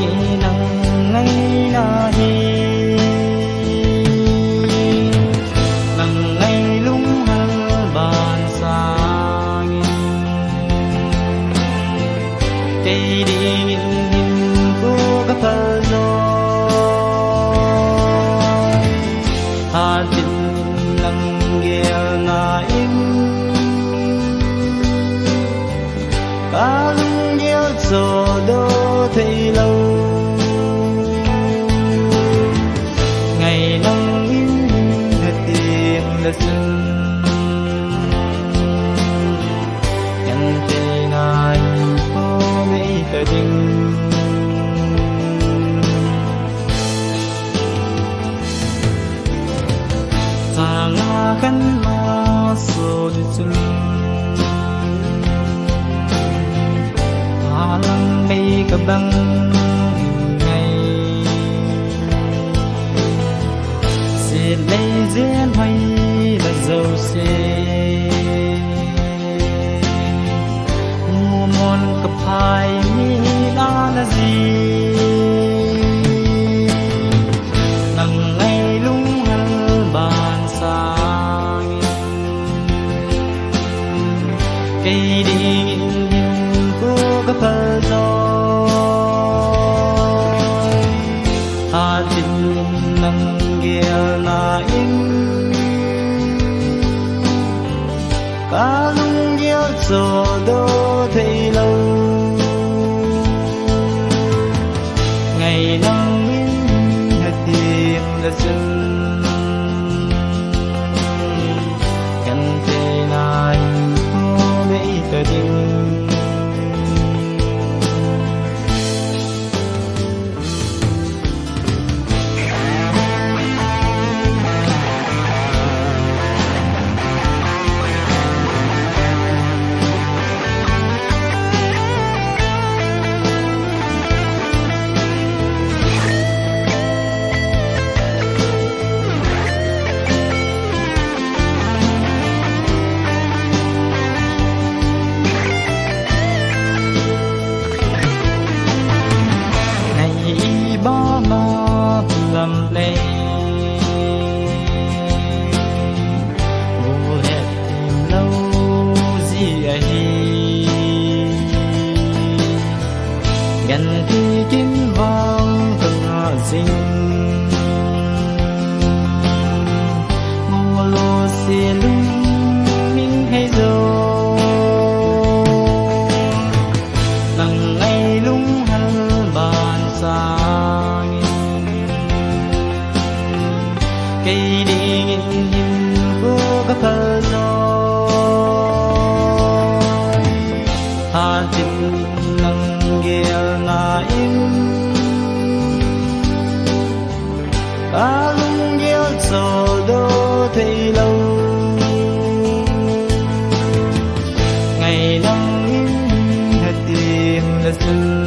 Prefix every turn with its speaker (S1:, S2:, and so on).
S1: nghĩ nắng ngay na hi nắng ngay lung hal ban sang tây đi nhìn cô gặp rồi hà tin lăng ghé na in cả lung nhớ cho đô thấy lâu ngày nắng in hết tìm là sân nhân thế này có mấy tờ đình thang akan masuk halang may kabang ngay xin lấy duyên hay là giàu xe mua món cặp hai mi đã là gì nắng ngày lung hal bàn sang cây đi gặp rồi hà tin nắng ghé na in cả lung nhớ cho đô thấy lâu ngày nắng in hết tìm là chân gần thế này có mấy tờ tình ba ma lầm lê vô hẹn tìm lâu gì ấy gần khi kiếm vang từng dinh mùa lô xì lung minh hay rồi nắng ngày lung hal bàn xa cây đi nhìn cô gặp rồi hà tin nắng ghé na in cả lung nhớ cho đô thấy lâu ngày nắng in hết tìm là xuân